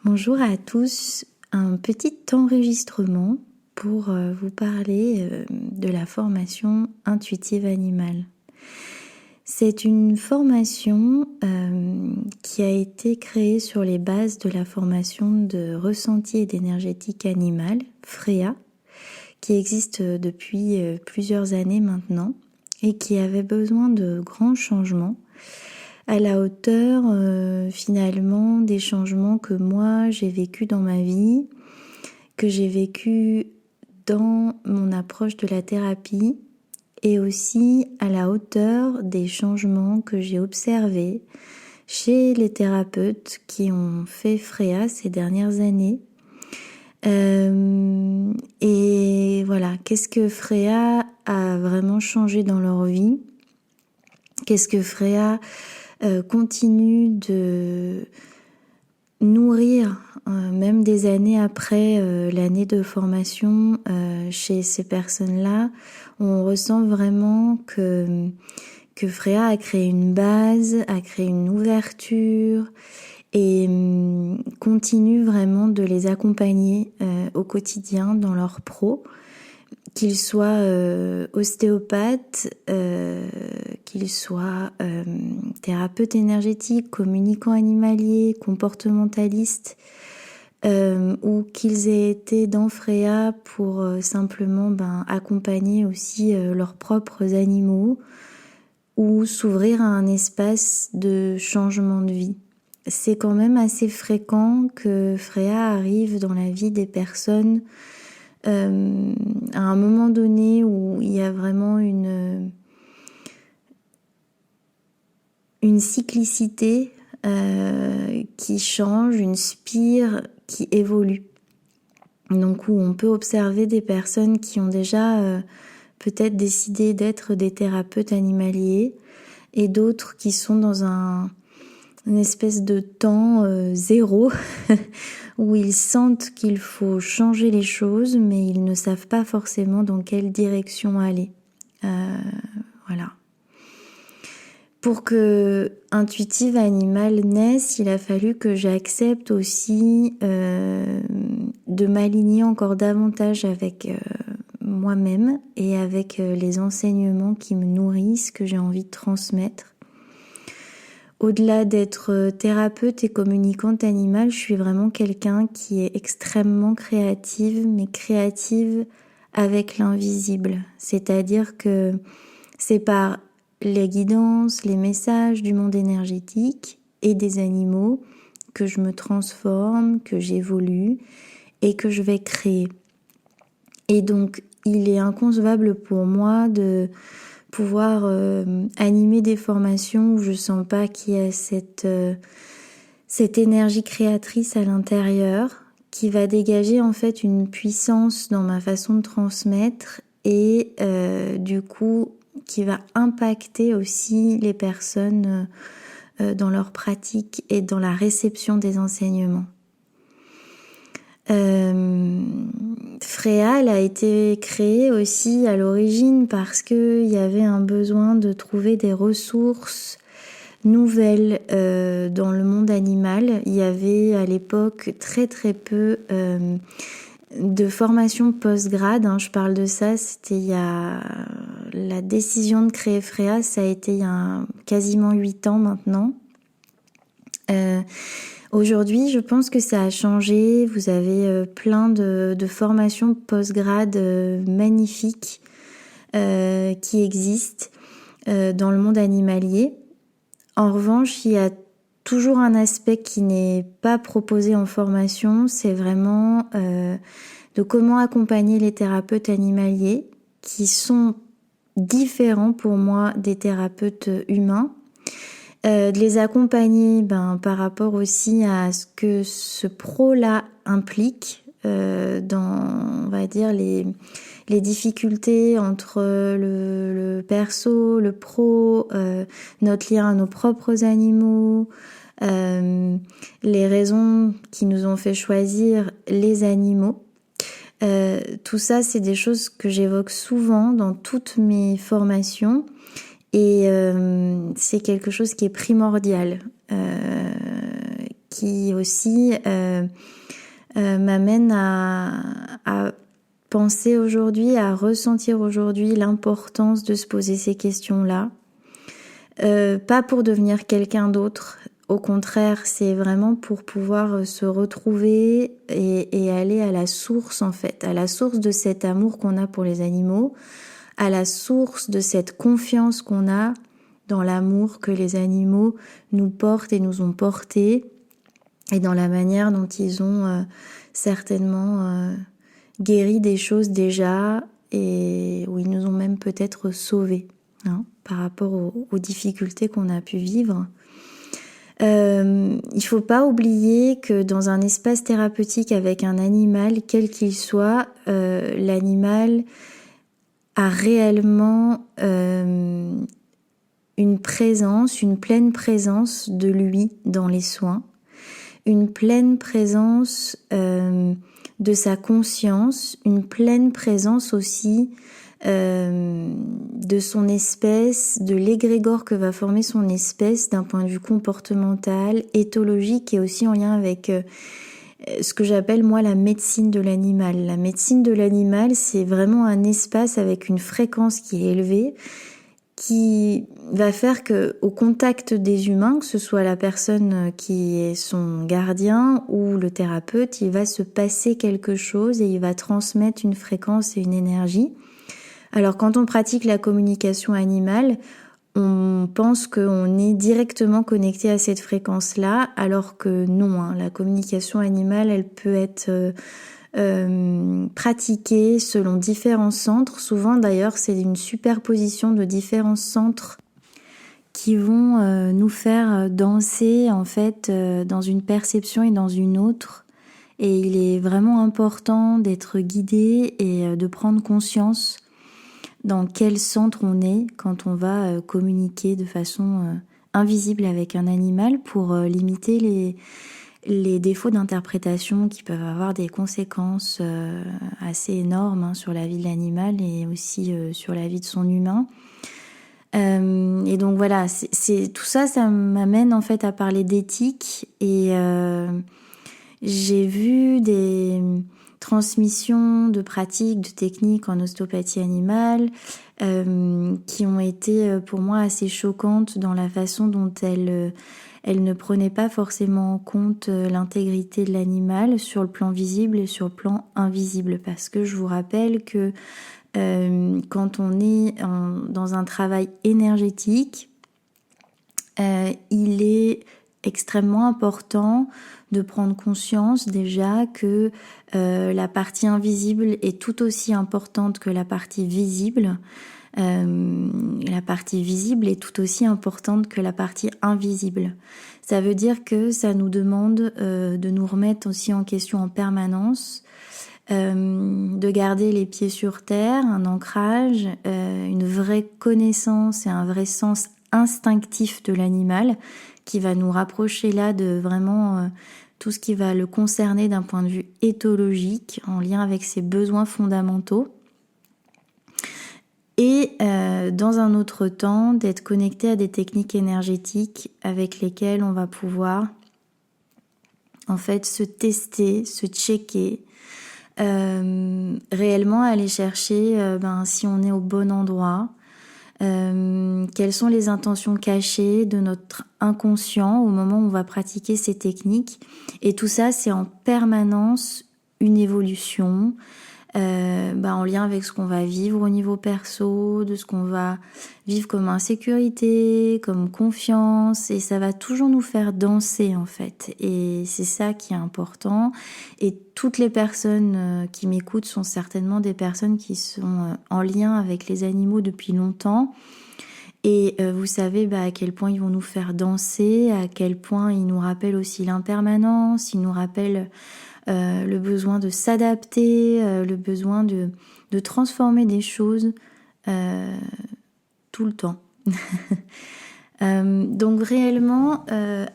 Bonjour à tous, un petit enregistrement pour vous parler de la formation intuitive animale. C'est une formation qui a été créée sur les bases de la formation de ressenti et d'énergétique animale, FREA, qui existe depuis plusieurs années maintenant et qui avait besoin de grands changements à la hauteur finalement des changements que moi j'ai vécu dans ma vie, que j'ai vécu dans mon approche de la thérapie et aussi à la hauteur des changements que j'ai observés chez les thérapeutes qui ont fait FREA ces dernières années. Et voilà, qu'est-ce que FREA a vraiment changé dans leur vie? Qu'est-ce que FREA continue de nourrir, même des années après l'année de formation chez ces personnes-là? On ressent vraiment que FREA a créé une base, a créé une ouverture et continue vraiment de les accompagner au quotidien dans leur pro, qu'ils soient ostéopathes, qu'ils soient thérapeutes énergétiques, communicants animaliers, comportementalistes, ou qu'ils aient été dans FREA pour simplement accompagner aussi leurs propres animaux ou s'ouvrir à un espace de changement de vie. C'est quand même assez fréquent que FREA arrive dans la vie des personnes à un moment donné où il y a vraiment une cyclicité qui change, une spire qui évolue. Donc où on peut observer des personnes qui ont déjà peut-être décidé d'être des thérapeutes animaliers et d'autres qui sont dans une espèce de temps zéro où ils sentent qu'il faut changer les choses, mais ils ne savent pas forcément dans quelle direction aller. Voilà. Pour que Intuitive Animale naisse, il a fallu que j'accepte aussi de m'aligner encore davantage avec moi-même et avec les enseignements qui me nourrissent, que j'ai envie de transmettre. Au-delà d'être thérapeute et communicante animale, je suis vraiment quelqu'un qui est extrêmement créative, mais créative avec l'invisible. C'est-à-dire que c'est par les guidances, les messages du monde énergétique et des animaux que je me transforme, que j'évolue et que je vais créer. Et donc, il est inconcevable pour moi de pouvoir animer des formations où je sens pas qu'il y a cette énergie créatrice à l'intérieur qui va dégager en fait une puissance dans ma façon de transmettre et du coup qui va impacter aussi les personnes dans leur pratique et dans la réception des enseignements. FREA, elle a été créée aussi à l'origine parce qu'il y avait un besoin de trouver des ressources nouvelles dans le monde animal. Il y avait à l'époque très très peu de formation post-grade. Je parle de ça, c'était il y a la décision de créer FREA, ça a été il y a quasiment 8 ans maintenant. Aujourd'hui, je pense que ça a changé. Vous avez plein de formations post-grade magnifiques qui existent dans le monde animalier. En revanche, il y a toujours un aspect qui n'est pas proposé en formation, c'est vraiment de comment accompagner les thérapeutes animaliers qui sont différents pour moi des thérapeutes humains. De les accompagner par rapport aussi à ce que ce pro-là implique dans, on va dire, les difficultés entre le perso, le pro, notre lien à nos propres animaux, les raisons qui nous ont fait choisir les animaux. Tout ça, c'est des choses que j'évoque souvent dans toutes mes formations. Et c'est quelque chose qui est primordial, qui aussi m'amène à penser aujourd'hui, à ressentir aujourd'hui l'importance de se poser ces questions-là. Pas pour devenir quelqu'un d'autre, au contraire, c'est vraiment pour pouvoir se retrouver et aller à la source en fait, à la source de cet amour qu'on a pour les animaux, à la source de cette confiance qu'on a dans l'amour que les animaux nous portent et nous ont porté, et dans la manière dont ils ont certainement guéri des choses déjà, et où ils nous ont même peut-être sauvés par rapport aux difficultés qu'on a pu vivre. Il faut pas oublier que dans un espace thérapeutique avec un animal, quel qu'il soit, l'animal a réellement une présence, une pleine présence de lui dans les soins, une pleine présence de sa conscience, une pleine présence aussi de son espèce, de l'égrégore que va former son espèce d'un point de vue comportemental, éthologique et aussi en lien avec ce que j'appelle moi la médecine de l'animal. La médecine de l'animal, c'est vraiment un espace avec une fréquence qui est élevée, qui va faire que au contact des humains, que ce soit la personne qui est son gardien ou le thérapeute, il va se passer quelque chose et il va transmettre une fréquence et une énergie. Alors quand on pratique la communication animale, on pense qu'on est directement connecté à cette fréquence-là, alors que non, la communication animale, elle peut être pratiquée selon différents centres. Souvent d'ailleurs, c'est une superposition de différents centres qui vont nous faire danser en fait dans une perception et dans une autre. Et il est vraiment important d'être guidé et de prendre conscience dans quel centre on est quand on va communiquer de façon invisible avec un animal pour limiter les défauts d'interprétation qui peuvent avoir des conséquences assez énormes sur la vie de l'animal et aussi sur la vie de son humain. Et donc voilà, c'est tout ça, ça m'amène en fait à parler d'éthique et j'ai vu des transmission de pratiques, de techniques en ostéopathie animale qui ont été pour moi assez choquantes dans la façon dont elles ne prenaient pas forcément en compte l'intégrité de l'animal sur le plan visible et sur le plan invisible. Parce que je vous rappelle que quand on est dans un travail énergétique, il est extrêmement important de prendre conscience déjà que la partie invisible est tout aussi importante que la partie visible. La partie visible est tout aussi importante que la partie invisible. Ça veut dire que ça nous demande de nous remettre aussi en question en permanence, de garder les pieds sur terre, un ancrage, une vraie connaissance et un vrai sens instinctif de l'animal qui va nous rapprocher là de vraiment tout ce qui va le concerner d'un point de vue éthologique en lien avec ses besoins fondamentaux. Et dans un autre temps, d'être connecté à des techniques énergétiques avec lesquelles on va pouvoir en fait se tester, se checker, réellement aller chercher si on est au bon endroit, quelles sont les intentions cachées de notre inconscient au moment où on va pratiquer ces techniques. Et tout ça, c'est en permanence une évolution, en lien avec ce qu'on va vivre au niveau perso, de ce qu'on va vivre comme insécurité, comme confiance, et ça va toujours nous faire danser en fait, et c'est ça qui est important. Et toutes les personnes qui m'écoutent sont certainement des personnes qui sont en lien avec les animaux depuis longtemps, et vous savez à quel point ils vont nous faire danser, à quel point ils nous rappellent aussi l'impermanence, ils nous rappellent le besoin de s'adapter, le besoin de transformer des choses tout le temps. Donc réellement,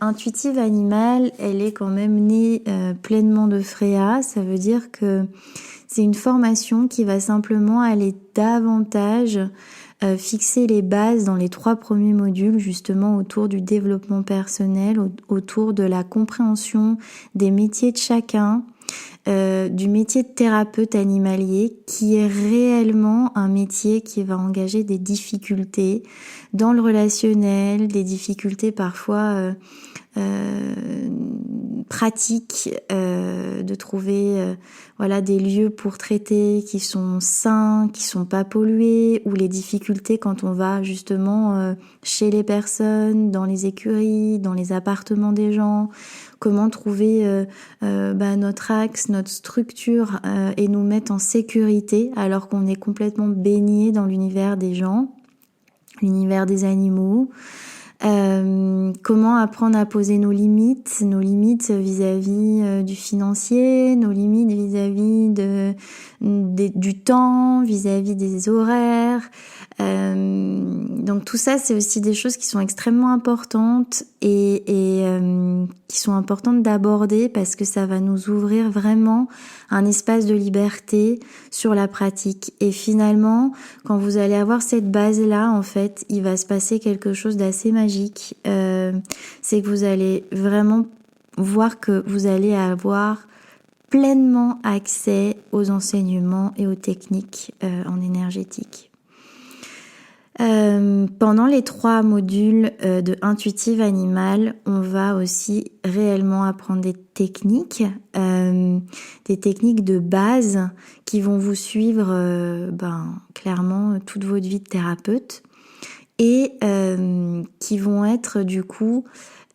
Intuitive Animale, elle est quand même née pleinement de Freya. Ça veut dire que c'est une formation qui va simplement aller davantage fixer les bases dans les 3 premiers modules, justement autour du développement personnel, autour de la compréhension des métiers de chacun, du métier de thérapeute animalier, qui est réellement un métier qui va engager des difficultés dans le relationnel, des difficultés parfois pratiques, de trouver des lieux pour traiter qui sont sains, qui sont pas pollués, ou les difficultés quand on va justement chez les personnes, dans les écuries, dans les appartements des gens, comment trouver notre axe, notre structure et nous mettre en sécurité alors qu'on est complètement baigné dans l'univers des gens, l'univers des animaux. Comment apprendre à poser nos limites vis-à-vis du financier, nos limites vis-à-vis du temps, vis-à-vis des horaires. Donc tout ça, c'est aussi des choses qui sont extrêmement importantes et qui sont importantes d'aborder parce que ça va nous ouvrir vraiment un espace de liberté sur la pratique. Et finalement, quand vous allez avoir cette base-là, en fait, il va se passer quelque chose d'assez magique. C'est que vous allez vraiment voir que vous allez avoir pleinement accès aux enseignements et aux techniques en énergétique. Pendant les 3 modules de Intuitive Animal, on va aussi réellement apprendre des techniques de base qui vont vous suivre clairement toute votre vie de thérapeute et qui vont être du coup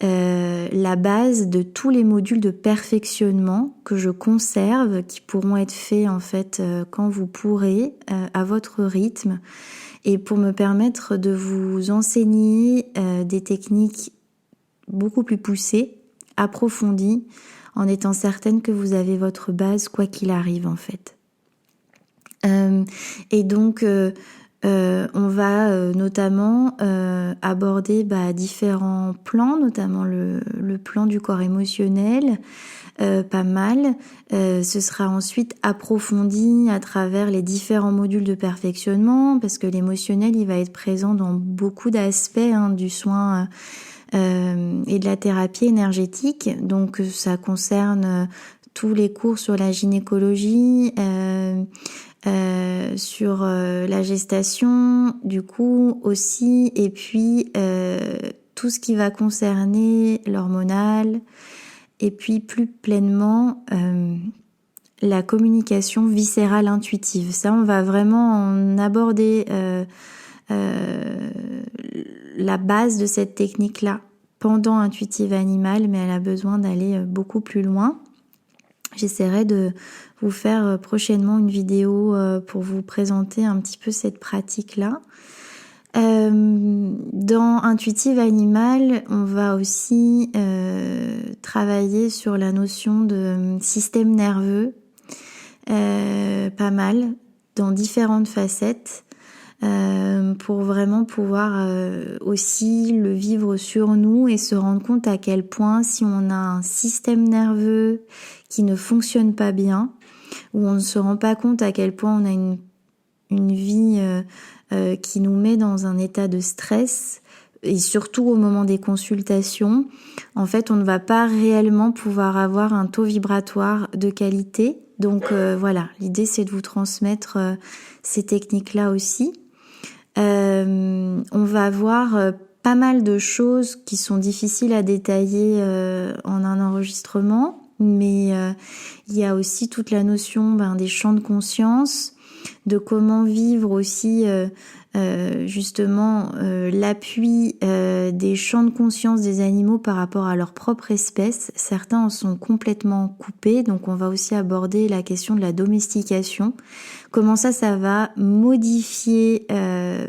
la base de tous les modules de perfectionnement que je conserve, qui pourront être faits en fait quand vous pourrez, à votre rythme, et pour me permettre de vous enseigner des techniques beaucoup plus poussées, approfondies, en étant certaine que vous avez votre base quoi qu'il arrive en fait. Et donc on va notamment aborder différents plans, notamment le plan du corps émotionnel, pas mal. Ce sera ensuite approfondi à travers les différents modules de perfectionnement, parce que l'émotionnel, il va être présent dans beaucoup d'aspects du soin et de la thérapie énergétique. Donc ça concerne tous les cours sur la gynécologie, sur la gestation du coup aussi, et puis tout ce qui va concerner l'hormonal, et puis plus pleinement la communication viscérale intuitive. Ça, on va vraiment en aborder la base de cette technique-là pendant Intuitive Animal, mais elle a besoin d'aller beaucoup plus loin. J'essaierai de vous faire prochainement une vidéo pour vous présenter un petit peu cette pratique-là. Dans Intuitive Animal, on va aussi travailler sur la notion de système nerveux, pas mal, dans différentes facettes, pour vraiment pouvoir aussi le vivre sur nous et se rendre compte à quel point, si on a un système nerveux qui ne fonctionne pas bien, où on ne se rend pas compte à quel point on a une vie qui nous met dans un état de stress, et surtout au moment des consultations, en fait, on ne va pas réellement pouvoir avoir un taux vibratoire de qualité. Donc voilà, l'idée c'est de vous transmettre ces techniques-là aussi. On va avoir pas mal de choses qui sont difficiles à détailler en un enregistrement, mais il y a aussi toute la notion des champs de conscience, de comment vivre aussi justement l'appui des champs de conscience des animaux par rapport à leur propre espèce. Certains en sont complètement coupés, donc on va aussi aborder la question de la domestication. Comment ça va modifier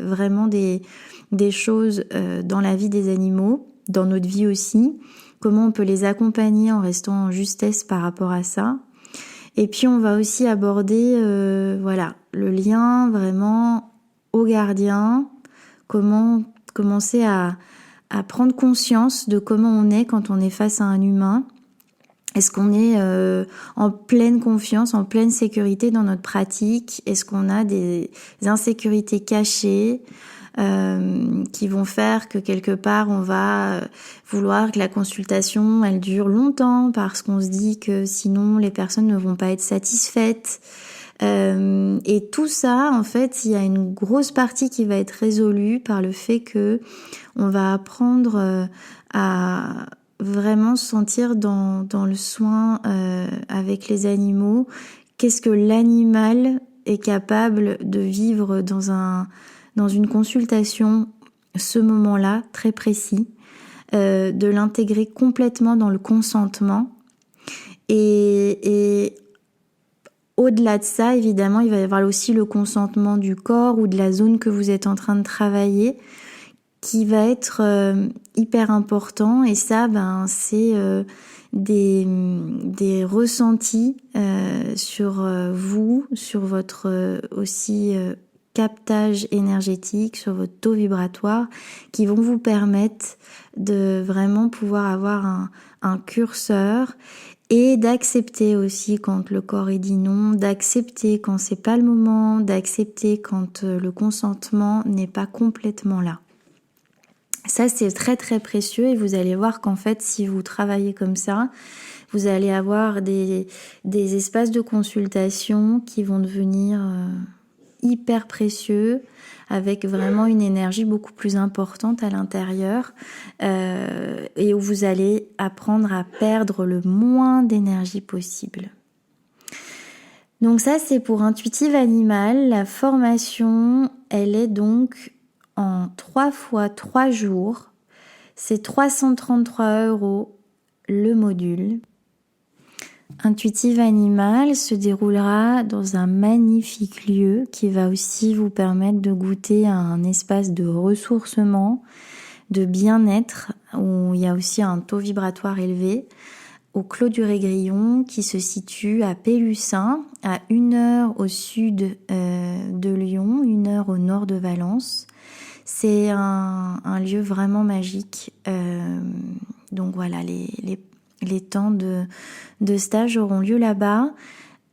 vraiment des choses dans la vie des animaux, dans notre vie aussi. Comment on peut les accompagner en restant en justesse par rapport à ça. Et puis on va aussi aborder le lien vraiment au gardien, comment commencer à prendre conscience de comment on est quand on est face à un humain, Est-ce qu'on est en pleine confiance, en pleine sécurité dans notre pratique? Est-ce qu'on a des insécurités cachées qui vont faire que quelque part on va vouloir que la consultation elle dure longtemps parce qu'on se dit que sinon les personnes ne vont pas être satisfaites? Et tout ça, en fait, il y a une grosse partie qui va être résolue par le fait que on va apprendre à vraiment se sentir dans le soin avec les animaux. Qu'est-ce que l'animal est capable de vivre dans une consultation, ce moment-là très précis, de l'intégrer complètement dans le consentement. Et au-delà de ça, évidemment, il va y avoir aussi le consentement du corps ou de la zone que vous êtes en train de travailler, qui va être hyper important. Et ça, c'est des ressentis sur vous, sur votre aussi captage énergétique, sur votre taux vibratoire, qui vont vous permettre de vraiment pouvoir avoir un curseur et d'accepter aussi quand le corps est dit non, d'accepter quand c'est pas le moment, d'accepter quand le consentement n'est pas complètement là. Ça, c'est très très précieux et vous allez voir qu'en fait, si vous travaillez comme ça, vous allez avoir des espaces de consultation qui vont devenir hyper précieux, avec vraiment une énergie beaucoup plus importante à l'intérieur et où vous allez apprendre à perdre le moins d'énergie possible. Donc ça, c'est pour Intuitive Animal. La formation, elle est donc en 3 fois 3 jours. C'est 333 € le module. Intuitive Animal se déroulera dans un magnifique lieu qui va aussi vous permettre de goûter à un espace de ressourcement, de bien-être, où il y a aussi un taux vibratoire élevé, au Clos du Régrillon, qui se situe à Pélussin, à 1 heure au sud de Lyon, 1 heure au nord de Valence. C'est un lieu vraiment magique. Donc voilà, les temps de stage auront lieu là-bas.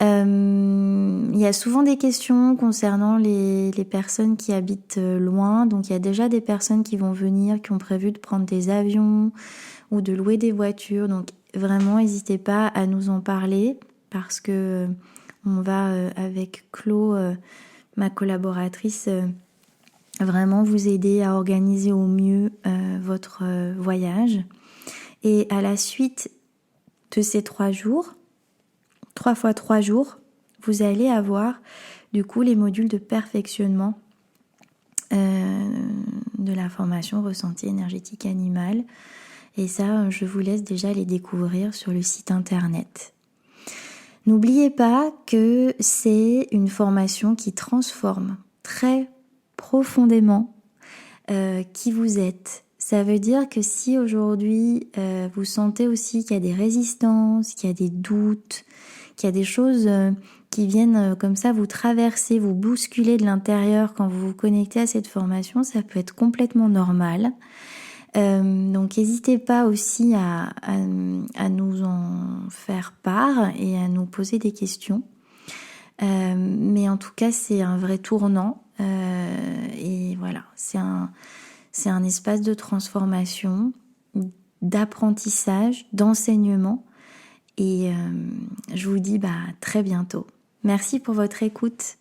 Il y a souvent des questions concernant les personnes qui habitent loin. Donc il y a déjà des personnes qui vont venir, qui ont prévu de prendre des avions ou de louer des voitures. Donc vraiment, n'hésitez pas à nous en parler parce que on va avec Chlo, ma collaboratrice, vraiment vous aider à organiser au mieux votre voyage. Et à la suite de ces 3 jours, 3 fois 3 jours, vous allez avoir du coup les modules de perfectionnement de la formation ressenti énergétique animal. Et ça, je vous laisse déjà les découvrir sur le site internet. N'oubliez pas que c'est une formation qui transforme très profondément qui vous êtes. Ça veut dire que si aujourd'hui vous sentez aussi qu'il y a des résistances, qu'il y a des doutes, qu'il y a des choses qui viennent comme ça vous traverser, vous bousculer de l'intérieur quand vous vous connectez à cette formation, ça peut être complètement normal. Donc n'hésitez pas aussi à nous en faire part et à nous poser des questions. Mais en tout cas, c'est un vrai tournant. Et voilà, c'est un espace de transformation, d'apprentissage, d'enseignement. Et je vous dis très bientôt. Merci pour votre écoute.